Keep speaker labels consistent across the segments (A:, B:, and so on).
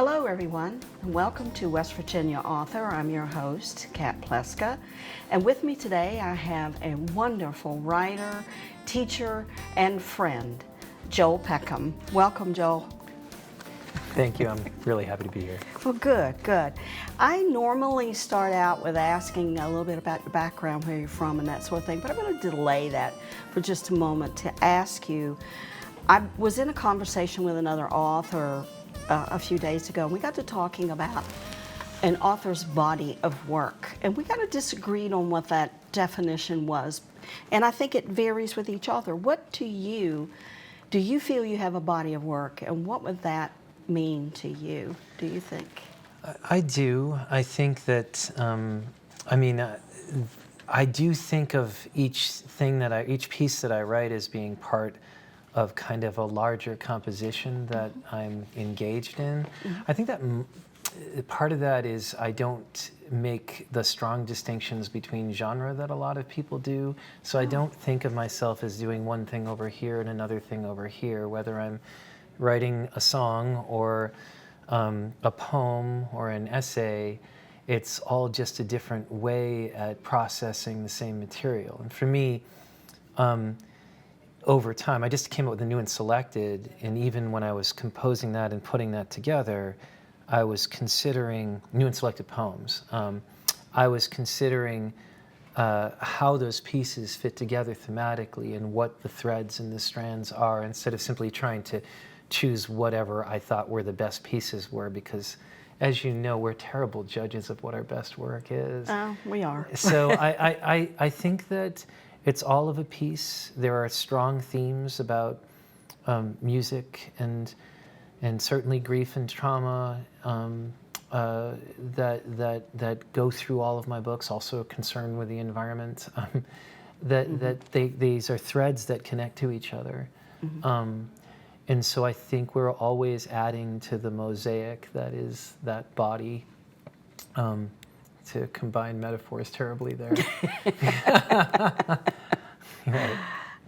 A: Hello, everyone, and welcome to West Virginia Author. I'm your host, Kat Pleska, and with me today I have a wonderful writer, teacher, and friend, Joel Peckham. Welcome, Joel.
B: Thank you. I'm really happy to be here.
A: Well, good, good. I normally start out with asking a little bit about your background, where you're from, and that sort of thing, but I'm going to delay that for just a moment to ask you. I was in a conversation with another author a few days ago, and we got to talking about an author's body of work, and we kind of disagreed on what that definition was, and I think it varies with each author. What do you feel you have a body of work, and what would that mean to you, do you think?
B: I do. I think that, I do think of each piece that I write as being part of kind of a larger composition that I'm engaged in. Mm-hmm. I think that part of that is I don't make the strong distinctions between genre that a lot of people do. So I don't think of myself as doing one thing over here and another thing over here, whether I'm writing a song or a poem or an essay. It's all just a different way at processing the same material. And for me, over time, I just came up with a New and Selected, and even when I was composing that and putting that together, I was considering New and Selected poems. I was considering how those pieces fit together thematically and what the threads and the strands are, instead of simply trying to choose whatever I thought were the best pieces were, because as you know, we're terrible judges of what our best work is.
A: We are.
B: So I think that it's all of a piece. There are strong themes about music and certainly grief and trauma that go through all of my books. Also a concern with the environment. These are threads that connect to each other. Mm-hmm. And so I think we're always adding to the mosaic that is that body. To combine metaphors terribly there. Right.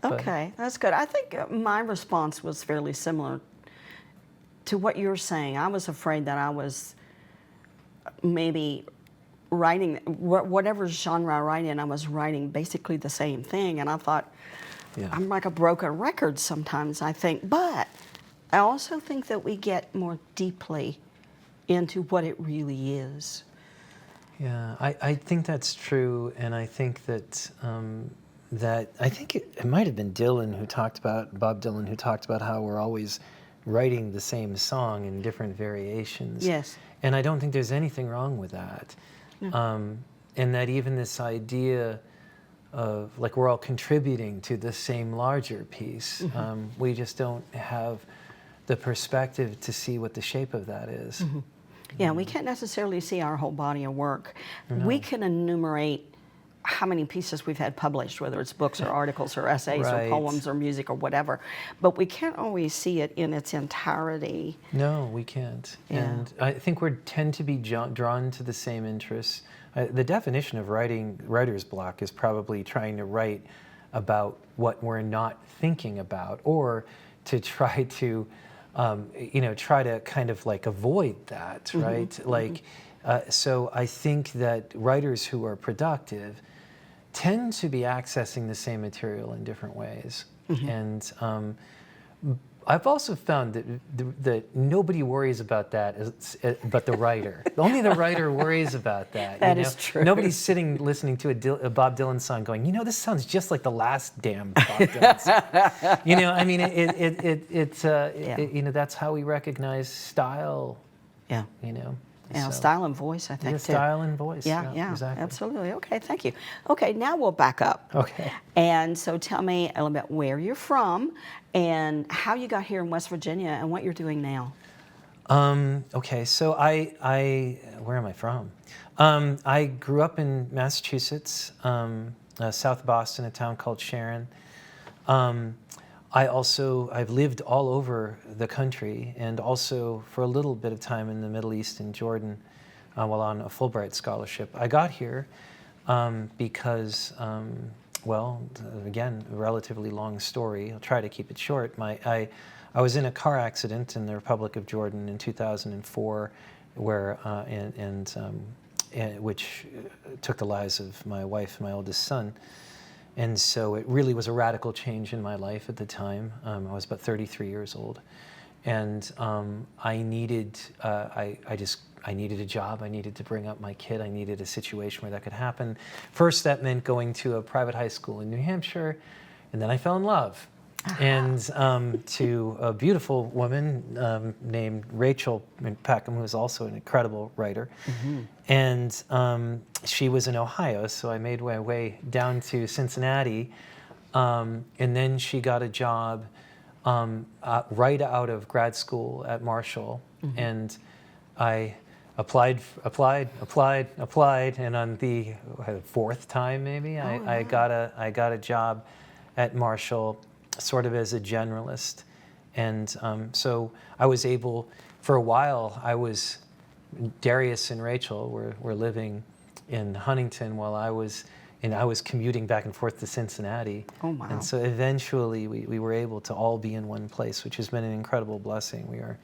A: Okay, that's good. I think my response was fairly similar to what you're saying. I was afraid that I was maybe writing, whatever genre I write in, I was writing basically the same thing. And I thought, I'm like a broken record sometimes, I think. But I also think that we get more deeply into what it really is.
B: Yeah, I think that's true, and I think that I think it might have been Bob Dylan, who talked about how we're always writing the same song in different variations.
A: Yes.
B: And I don't think there's anything wrong with that. No. And that even this idea of like we're all contributing to the same larger piece, mm-hmm. We just don't have the perspective to see what the shape of that is. Mm-hmm.
A: Yeah, we can't necessarily see our whole body of work. No. We can enumerate how many pieces we've had published, whether it's books or articles or essays right. or poems or music or whatever, but we can't always see it in its entirety.
B: No, we can't. Yeah. And I think we tend to be drawn to the same interests. The definition of writer's block is probably trying to write about what we're not thinking about, or to try to try to kind of like avoid that, mm-hmm. right? Mm-hmm. Like, so I think that writers who are productive tend to be accessing the same material in different ways. Mm-hmm. And I've also found that nobody worries about that but the writer. Only the writer worries about that.
A: That is true.
B: Nobody's sitting listening to a Bob Dylan song going, this sounds just like the last damn Bob Dylan song. I mean, that's how we recognize style.
A: Yeah.
B: So.
A: Style and voice, I think, too.
B: Style and voice.
A: Yeah,
B: exactly.
A: Absolutely. Okay, thank you. Okay, now we'll back up.
B: Okay.
A: And so tell me a little bit where you're from and how you got here in West Virginia and what you're doing now.
B: Okay, so where am I from? I grew up in Massachusetts, south Boston, a town called Sharon. I've lived all over the country, and also for a little bit of time in the Middle East in Jordan while on a Fulbright scholarship. I got here because well, again, a relatively long story. I'll try to keep it short. I was in a car accident in the Republic of Jordan in 2004, where which took the lives of my wife and my oldest son. And so it really was a radical change in my life at the time. I was about 33 years old, and I needed I needed a job. I needed to bring up my kid. I needed a situation where that could happen. First, that meant going to a private high school in New Hampshire, and then I fell in love. And to a beautiful woman named Rachel Peckham, who was also an incredible writer. And she was in Ohio, so I made my way down to Cincinnati. And then she got a job right out of grad school at Marshall. And I applied, and on the fourth time maybe, I got a job at Marshall, sort of as a generalist. And so I was able, for a while, Darius and Rachel were living in Huntington while I was commuting back and forth to Cincinnati.
A: Oh, wow.
B: And so eventually we were able to all be in one place, which has been an incredible blessing. We are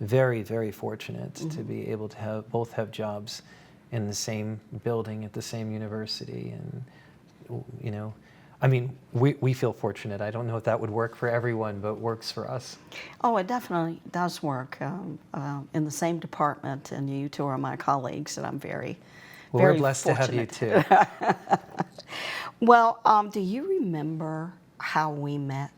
B: very, very fortunate to be able to both have jobs in the same building at the same university. And, you know, I mean, we feel fortunate. I don't know if that would work for everyone, but it works for us.
A: Oh, it definitely does work in the same department, and you two are my colleagues, and I'm very,
B: well,
A: very
B: we're blessed
A: fortunate.
B: to have you too.
A: Well, do you remember how we met?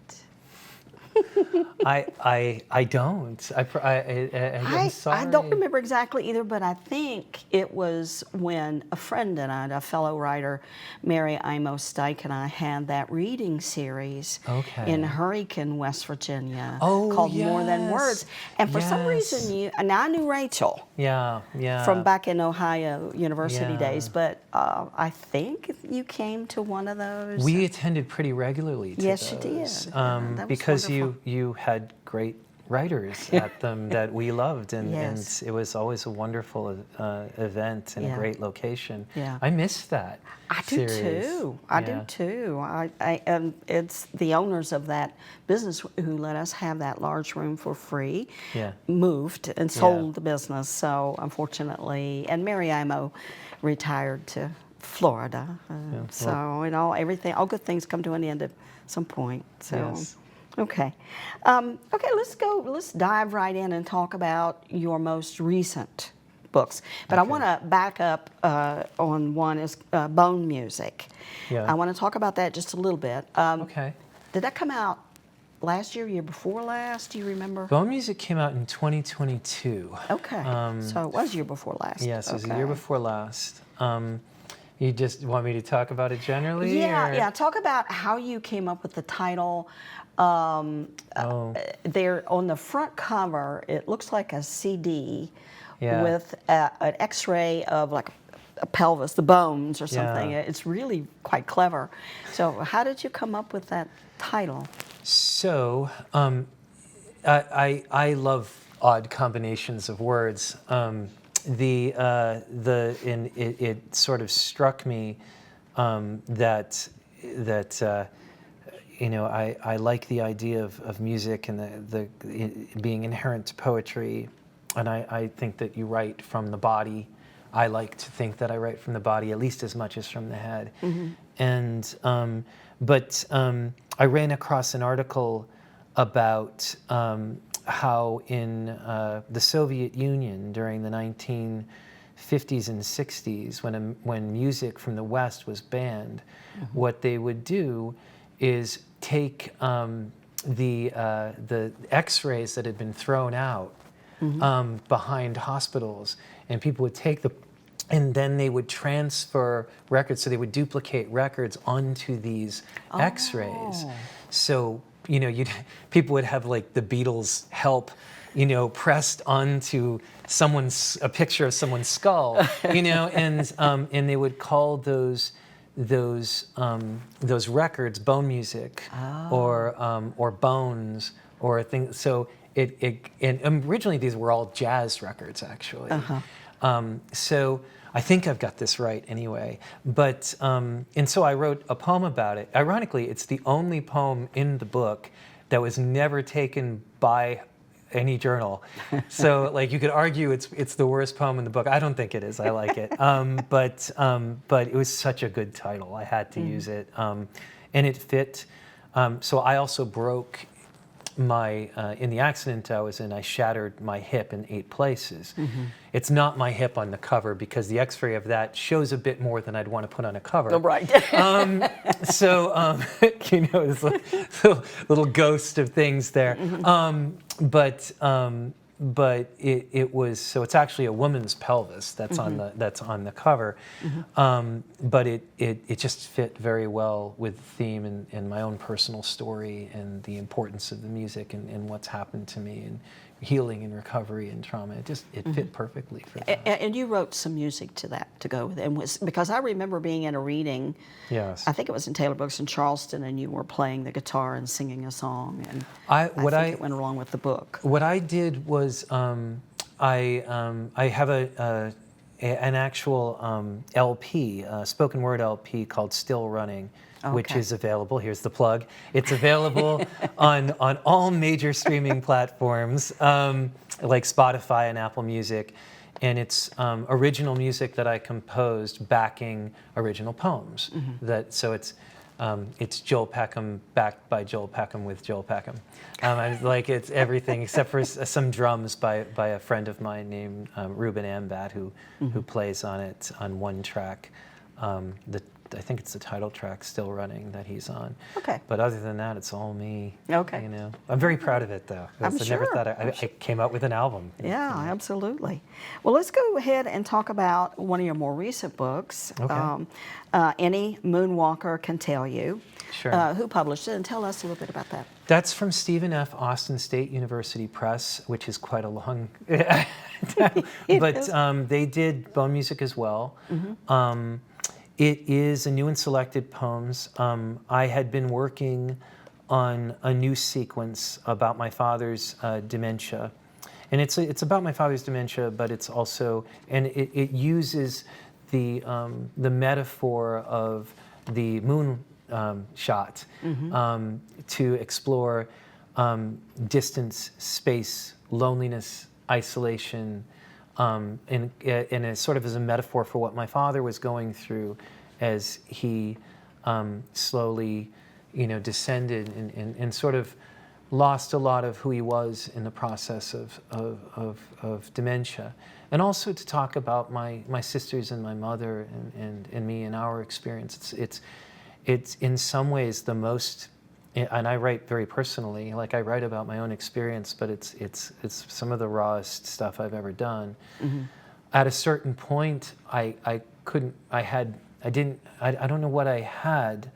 B: I don't. I'm sorry.
A: I don't remember exactly either, but I think it was when a friend and I, a fellow writer, Mary Imo Stike, and I had that reading series in Hurricane, West Virginia, called More Than Words. And for some reason, and I knew Rachel from back in Ohio University days, but I think you came to one of those.
B: We attended pretty regularly to
A: yes,
B: those.
A: you did. That was
B: because
A: wonderful.
B: you had great writers at them that we loved, and it was always a wonderful event and a great location. I miss that.
A: I do too. I do too. And it's the owners of that business who let us have that large room for free. Moved and sold the business. So unfortunately, and Mary Imo retired to Florida. So everything, all good things come to an end at some point. So. Okay. Let's dive right in and talk about your most recent books. But I want to back up on one is Bone Music. I want to talk about that just a little bit. Did that come out last year, year before last? Do you remember?
B: Bone Music came out in 2022.
A: Okay. So it was year before last.
B: Yes, it was a year before last. You just want me to talk about it generally?
A: Yeah. Talk about how you came up with the title. There on the front cover, it looks like a CD with an X-ray of like a pelvis, the bones or something. It's really quite clever. So how did you come up with that title?
B: So I love odd combinations of words. It sort of struck me that I like the idea of music and the being inherent to poetry, and I think that you write from the body. I like to think that I write from the body at least as much as from the head. And but I ran across an article about how in the Soviet Union during the 1950s and 60s, when music from the West was banned, what they would do is take the X-rays that had been thrown out behind hospitals, and people would take and then they would transfer records, so they would duplicate records onto these X-rays. So people would have like the Beatles' Help, pressed onto a picture of someone's skull, and they would call those records bone music or bones or things. So and originally these were all jazz records actually. So I think I've got this right anyway. But and so I wrote a poem about it. Ironically, it's the only poem in the book that was never taken by any journal. So like you could argue it's the worst poem in the book. I don't think it is. I like it. But it was such a good title. I had to use it, and it fit. So I also broke my in the accident I was in. I shattered my hip in 8 places. It's not my hip on the cover because the X-ray of that shows a bit more than I'd want to put on a cover.
A: Oh, right.
B: You know, this little ghost of things there. But it was, so it's actually a woman's pelvis that's on the cover. But it just fit very well with the theme and my own personal story and the importance of the music and what's happened to me and healing and recovery and trauma. It fit perfectly for that.
A: And you wrote some music to that to go with it. And because I remember being in a reading,
B: Yes.
A: I think it was in Taylor Books in Charleston, and you were playing the guitar and singing a song, and I think it went along with the book.
B: What I did was I have an actual LP, spoken word LP called Still Running, which is available. Here's the plug. It's available on all major streaming platforms like Spotify and Apple Music. And it's original music that I composed backing original poems. It's Joel Peckham backed by Joel Peckham with Joel Peckham. It's everything except for some drums by a friend of mine named Ruben Ambat who plays on it on one track. I think it's the title track, Still Running, that he's on.
A: Okay.
B: But other than that, it's all me.
A: Okay.
B: You know, I'm very proud of it, though.
A: I'm
B: I
A: sure.
B: never thought I came out with an album.
A: Yeah, absolutely. Well, let's go ahead and talk about one of your more recent books.
B: Okay.
A: Any Moonwalker Can Tell You.
B: Sure.
A: Who published it? And tell us a little bit about that.
B: That's from Stephen F. Austin State University Press, which is quite a long but they did Bone Music as well. It is a new and selected poems. I had been working on a new sequence about my father's dementia. And it's about my father's dementia, but it's also, and it uses the metaphor of the moon shot to explore distance, space, loneliness, isolation, and as sort of as a metaphor for what my father was going through as he slowly, descended and sort of lost a lot of who he was in the process of dementia. And also to talk about my sisters and my mother and me and our experience. It's in some ways the most, and I write very personally, like I write about my own experience, but it's some of the rawest stuff I've ever done. At a certain point, I don't know what I had,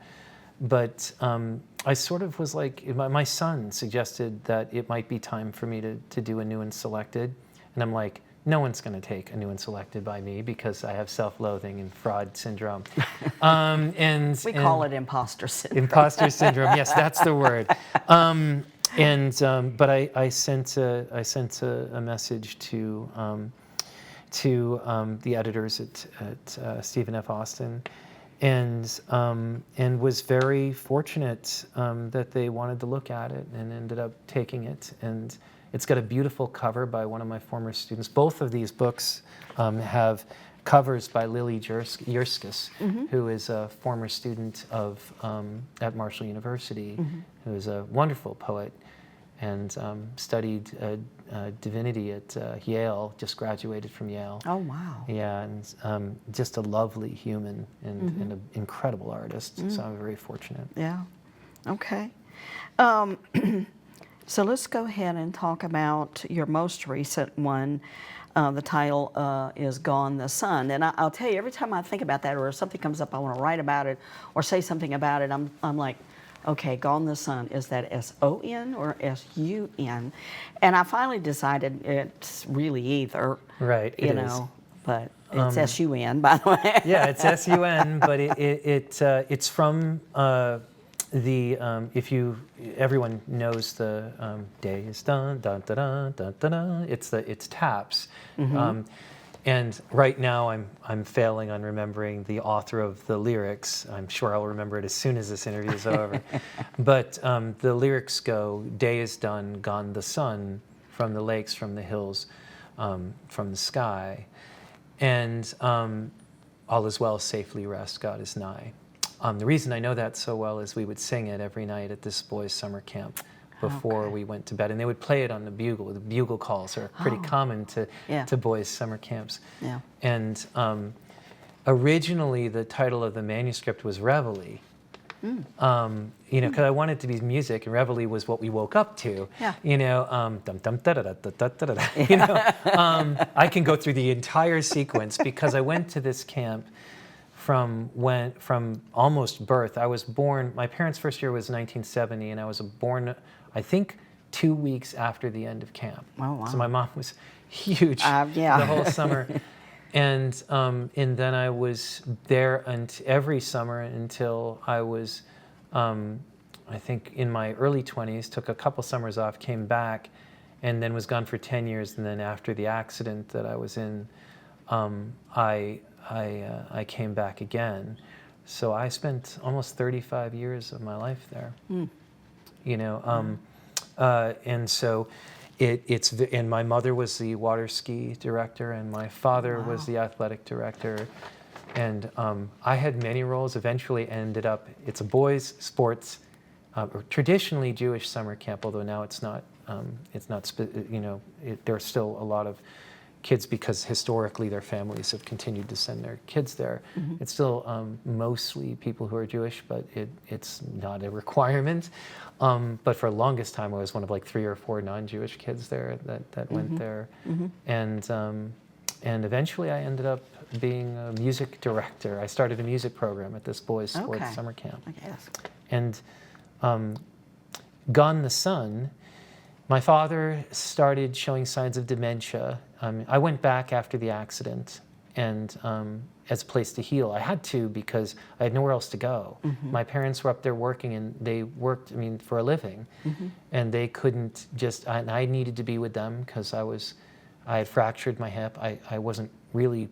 B: but I sort of was like, my son suggested that it might be time for me to do a new and selected, and I'm like, no one's going to take a new and selected by me because I have self-loathing and fraud syndrome.
A: We call it imposter syndrome.
B: Imposter syndrome, yes, that's the word. But I sent a message to the editors at Stephen F. Austin, and was very fortunate that they wanted to look at it and ended up taking it. And it's got a beautiful cover by one of my former students. Both of these books have covers by Lily Yerskis, who is a former student at Marshall University, who is a wonderful poet and studied divinity at Yale, just graduated from Yale.
A: Oh, wow.
B: Yeah, and just a lovely human and an incredible artist, so I'm very fortunate.
A: Yeah, okay. So let's go ahead and talk about your most recent one. The title is Gone the Sun. And I'll tell you, every time I think about that or if something comes up, I want to write about it or say something about it, I'm like, okay, Gone the Sun, is that S-O-N or S-U-N? And I finally decided it's really either.
B: Right, it is.
A: But it's S-U-N, by the way.
B: Yeah, it's S-U-N, but it's from everyone knows the day is done, dun, dun, dun, dun, dun, dun. It's taps. And right now, I'm failing on remembering the author of the lyrics. I'm sure I'll remember it as soon as this interview is over. But the lyrics go, "Day is done, gone the sun, from the lakes, from the hills, from the sky, and all is well, safely rest, God is nigh." The reason I know that so well is we would sing it every night at this boys' summer camp before
A: Okay.
B: we went to bed, and they would play it on the bugle. The bugle calls are pretty common
A: Yeah.
B: to boys' summer camps.
A: Yeah.
B: And originally, the title of the manuscript was Reveille. You know, because I wanted it to be music, and Reveille was what we woke up to.
A: Yeah.
B: You know, dum dum da da da da da da da. You know, I can go through the entire sequence because I went to this camp from almost birth. I was born. My parents' first year was 1970, and I was born, I think, 2 weeks after the end of camp.
A: Oh, wow.
B: So my mom was huge
A: Yeah.
B: the whole summer. And then I was there every summer until I was, I think, in my early 20s, took a couple summers off, came back, and then was gone for 10 years. And then after the accident that I was in, I came back again. So I spent almost 35 years of my life there. You know, and so and my mother was the water ski director, and my father was the athletic director, and I had many roles. Eventually, ended up it's a boys' sports, or traditionally Jewish summer camp, although now it's not. You know, there's still a lot of kids because historically their families have continued to send their kids there. It's still mostly people who are Jewish, but it's not a requirement. But for the longest time, I was one of like 3 or 4 non-Jewish kids there that went there. And eventually I ended up being a music director. I started a music program at this boys' sports summer camp.
A: Yes.
B: And Gone the Sun, my father started showing signs of dementia. I went back after the accident, and as a place to heal. I had to because I had nowhere else to go. My parents were up there working, and they worked, I mean, for a living, and they couldn't just. And I needed to be with them because I had fractured my hip. I wasn't really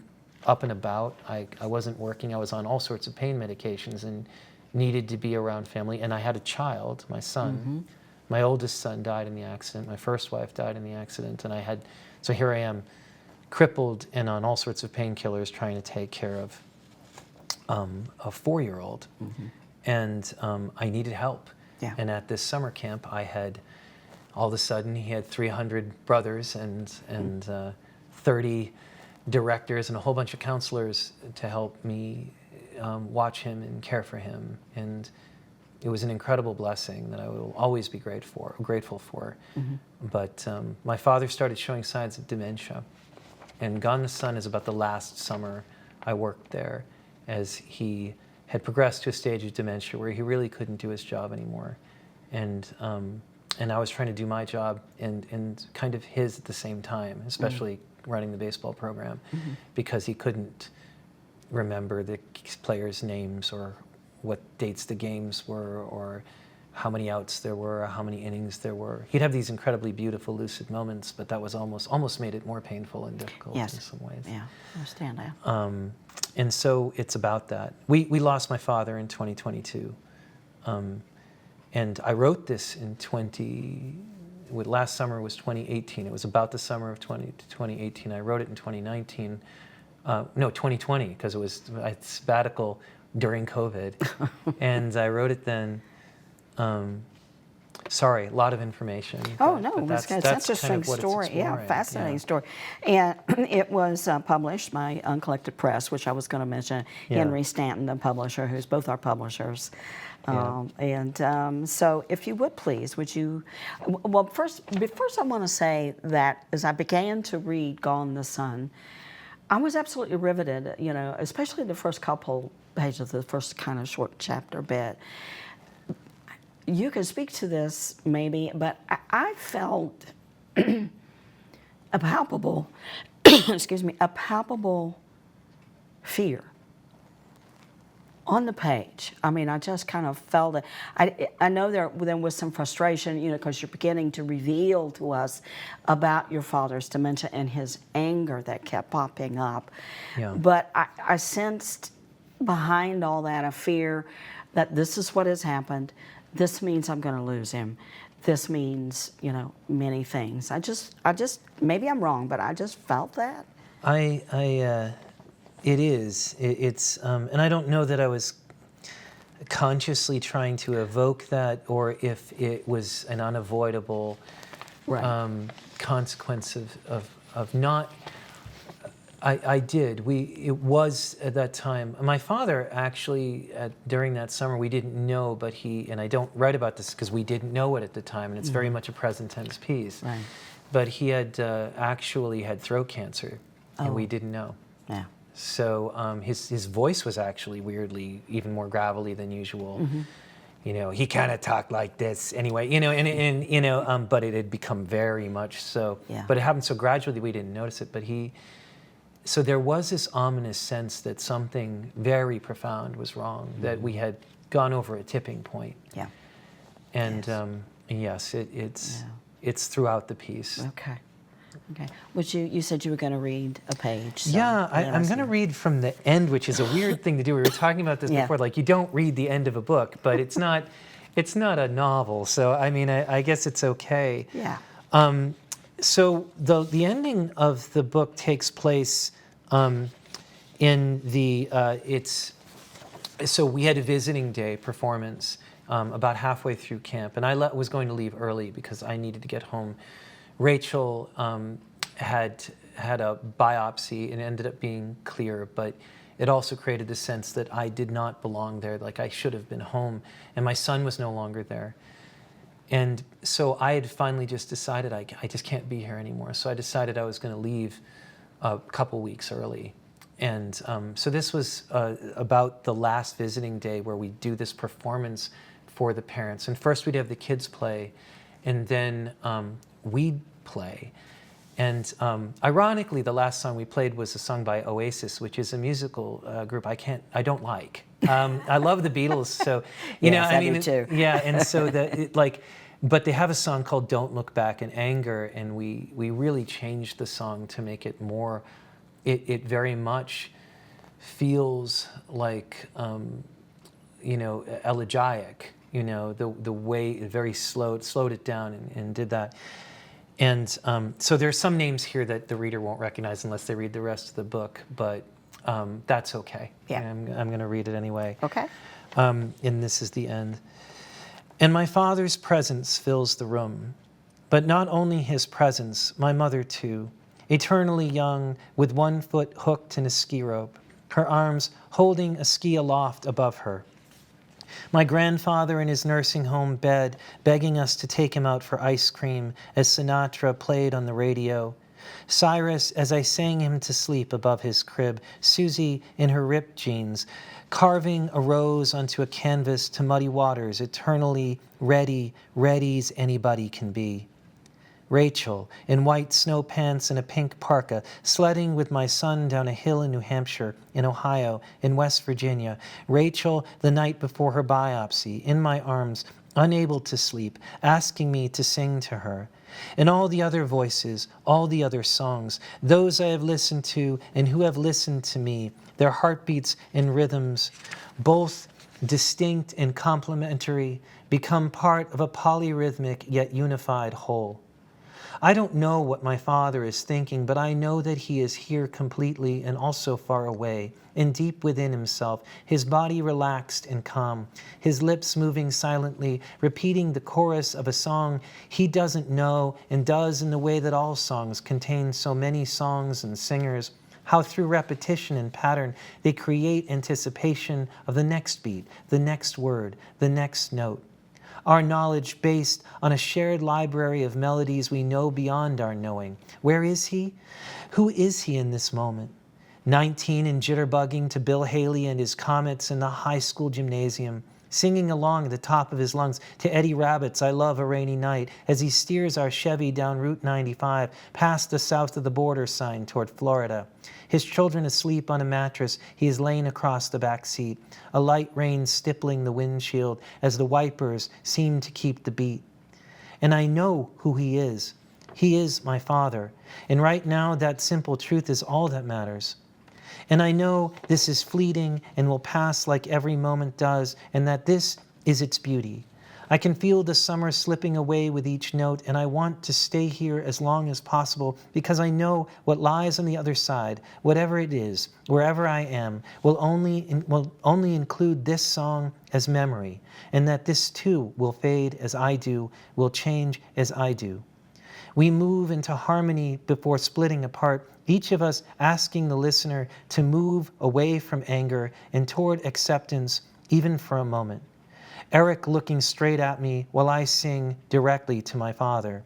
B: up and about. I wasn't working. I was on all sorts of pain medications and needed to be around family. And I had a child, my son. My oldest son died in the accident. My first wife died in the accident. And so here I am, crippled and on all sorts of painkillers trying to take care of a 4-year-old. And I needed help.
A: Yeah.
B: And at this summer camp, all of a sudden, he had 300 brothers and 30 directors and a whole bunch of counselors to help me watch him and care for him. And it was an incredible blessing that I will always be grateful for. But my father started showing signs of dementia. And Gone the Sun is about the last summer I worked there, as he had progressed to a stage of dementia where he really couldn't do his job anymore. And I was trying to do my job and kind of his at the same time, especially running the baseball program, because he couldn't remember the players' names or what dates the games were or how many outs there were or how many innings there were. He'd have these incredibly beautiful, lucid moments, but that was almost made it more painful and difficult in some ways.
A: Yeah, I understand that.
B: And so it's about that. We lost my father in 2022. And I wrote this last summer was 2018. It was about the summer of 2018. I wrote it in 2019. 2020, because it was a sabbatical during COVID. And I wrote it then. Sorry, a lot of information.
A: Oh, no,
B: but
A: that's an interesting story. Yeah, fascinating story. And it was published by Uncollected Press, which I was going to mention, Henry Stanton, the publisher, who's both our publishers. So if you would please, well, first I want to say that as I began to read Gone the Sun, I was absolutely riveted, especially the first couple pages, the first kind of short chapter bit. You can speak to this maybe, but I felt a palpable, a palpable fear on the page. I mean, I just kind of felt it. I know there was some frustration, because you're beginning to reveal to us about your father's dementia and his anger that kept popping up.
B: Yeah.
A: But I sensed behind all that a fear that this is what has happened. This means I'm going to lose him. This means, many things. I just, maybe I'm wrong, but I just felt that.
B: It is. It's, and I don't know that I was consciously trying to evoke that, or if it was an unavoidable consequence of not. I did. It was at that time. My father actually, during that summer, we didn't know, but and I don't write about this because we didn't know it at the time, and it's very much a present tense piece.
A: Right.
B: But he had actually had throat cancer, and we didn't know.
A: Yeah.
B: So his voice was actually weirdly even more gravelly than usual. He kind of talked like this anyway, but it had become very much so.
A: Yeah.
B: But it happened so gradually we didn't notice it. But so there was this ominous sense that something very profound was wrong, that we had gone over a tipping point.
A: Yeah.
B: And yes, it's throughout the piece.
A: Okay. You said you were going to read a page. So
B: yeah, I'm going to read from the end, which is a weird thing to do. We were talking about this before, like you don't read the end of a book, but it's not a novel. So I mean, I guess it's okay.
A: Yeah.
B: So the ending of the book takes place in the so we had a visiting day performance about halfway through camp, and I was going to leave early because I needed to get home. Rachel had a biopsy and it ended up being clear, but it also created the sense that I did not belong there, like I should have been home, and my son was no longer there. And so I had finally just decided I just can't be here anymore. So I decided I was going to leave a couple weeks early. And so this was about the last visiting day where we do this performance for the parents. And first we'd have the kids play, and then we'd play. And ironically, the last song we played was a song by Oasis, which is a musical group I don't like. I love the Beatles, so
A: yes, I do too.
B: Yeah, and so but they have a song called "Don't Look Back in Anger," and we really changed the song to make it more. It very much feels like elegiac. The way it very slowed it down and did that. And so there's some names here that the reader won't recognize unless they read the rest of the book, but that's okay.
A: Yeah.
B: I'm going to read it anyway.
A: Okay.
B: And this is the end. And my father's presence fills the room, but not only his presence, my mother too, eternally young, with one foot hooked in a ski rope, her arms holding a ski aloft above her. My grandfather in his nursing home bed, begging us to take him out for ice cream as Sinatra played on the radio. Cyrus, as I sang him to sleep above his crib, Susie in her ripped jeans, carving a rose onto a canvas to muddy waters, eternally ready as anybody can be. Rachel, in white snow pants and a pink parka, sledding with my son down a hill in New Hampshire, in Ohio, in West Virginia. Rachel, the night before her biopsy, in my arms, unable to sleep, asking me to sing to her. And all the other voices, all the other songs, those I have listened to and who have listened to me, their heartbeats and rhythms, both distinct and complementary, become part of a polyrhythmic yet unified whole. I don't know what my father is thinking, but I know that he is here completely and also far away, and deep within himself, his body relaxed and calm, his lips moving silently, repeating the chorus of a song he doesn't know and does in the way that all songs contain so many songs and singers, how through repetition and pattern they create anticipation of the next beat, the next word, the next note. Our knowledge based on a shared library of melodies we know beyond our knowing. Where is he? Who is he in this moment? 19 and jitterbugging to Bill Haley and his comets in the high school gymnasium. singing along at the top of his lungs to Eddie Rabbitt's I Love a Rainy Night as he steers our Chevy down Route 95 past the south of the border sign toward Florida. His children asleep on a mattress, he is laying across the back seat, a light rain stippling the windshield as the wipers seem to keep the beat. And I know who he is. He is my Father. And right now, that simple truth is all that matters. And I know this is fleeting and will pass like every moment does, and that this is its beauty. I can feel the summer slipping away with each note, and I want to stay here as long as possible because I know what lies on the other side, whatever it is, wherever I am, will only include this song as memory, and that this too will fade as I do, will change as I do. We move into harmony before splitting apart, each of us asking the listener to move away from anger and toward acceptance, even for a moment. Eric looking straight at me while I sing directly to my Father.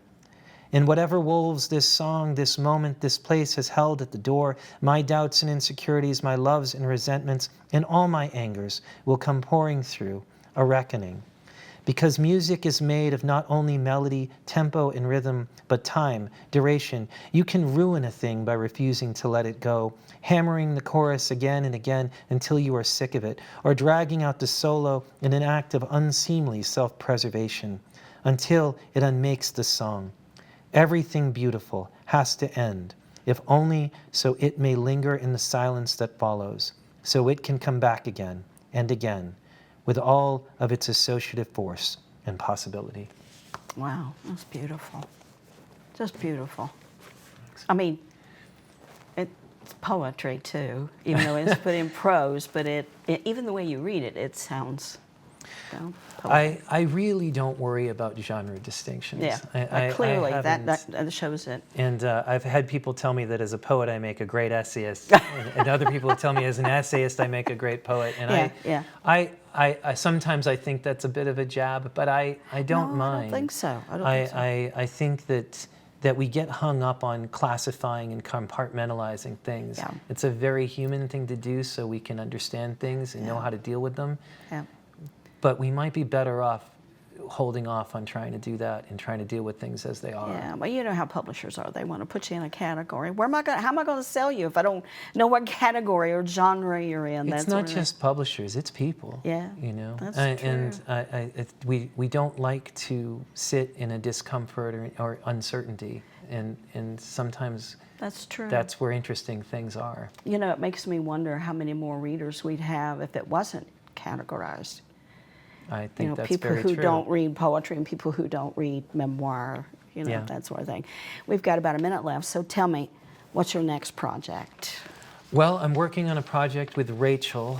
B: In whatever wolves this song, this moment, this place has held at the door, my doubts and insecurities, my loves and resentments, and all my angers will come pouring through, a reckoning. Because music is made of not only melody, tempo, and rhythm, but time, duration. You can ruin a thing by refusing to let it go, hammering the chorus again and again until you are sick of it, or dragging out the solo in an act of unseemly self-preservation, until it unmakes the song. Everything beautiful has to end, if only so it may linger in the silence that follows, so it can come back again and again, with all of its associative force and possibility.
A: Wow, that's beautiful. Just beautiful. I mean, it's poetry too, even though it's put in prose, but even the way you read it, it sounds, poetry.
B: I really don't worry about genre distinctions.
A: Yeah, clearly that shows it.
B: And I've had people tell me that as a poet I make a great essayist, and other people tell me as an essayist I make a great poet. And I sometimes I think that's a bit of a jab, but I don't mind.
A: I don't think so.
B: I think that we get hung up on classifying and compartmentalizing things.
A: Yeah.
B: It's a very human thing to do so we can understand things and know how to deal with them.
A: Yeah.
B: But we might be better off holding off on trying to do that and trying to deal with things as they are.
A: Yeah, well, you know how publishers are. They want to put you in a category. How am I going to sell you if I don't know what category or genre you're in?
B: It's not just publishers, it's people.
A: Yeah,
B: you know.
A: That's
B: true.
A: And
B: we don't like to sit in a discomfort or uncertainty, and sometimes
A: that's true.
B: That's where interesting things are.
A: You know, it makes me wonder how many more readers we'd have if it wasn't categorized.
B: I think that's
A: people
B: very
A: who
B: true.
A: don't read poetry and people who don't read memoir, that sort of thing. We've got about a minute left, so tell me, what's your next project?
B: Well, I'm working on a project with Rachel,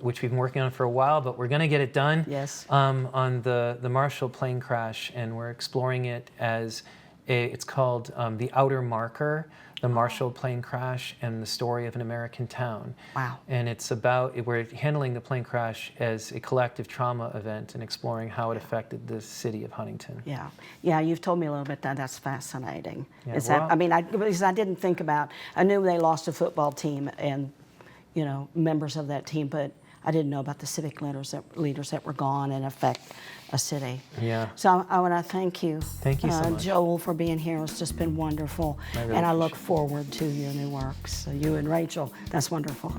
B: which we've been working on for a while, but we're going to get it done.
A: Yes.
B: On the Marshall plane crash, and we're exploring it as it's called The Outer Marker, the Marshall plane crash and the story of an American town.
A: Wow.
B: And it's about, we're handling the plane crash as a collective trauma event and exploring how it affected the city of Huntington.
A: Yeah, yeah. You've told me a little bit that's fascinating.
B: Yeah,
A: Is
B: well,
A: that? Because I didn't think about. I knew they lost a football team and, members of that team, but I didn't know about the civic leaders that were gone and affect a city.
B: Yeah.
A: So I want to thank you.
B: Thank you so much,
A: Joel, for being here. It's just been wonderful, and I look forward to your new work. So you and Rachel, that's wonderful.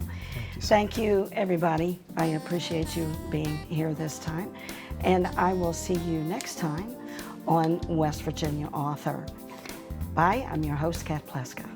A: Thank you, everybody. I appreciate you being here this time, and I will see you next time on West Virginia Author. Bye. I'm your host, Kat Pleska.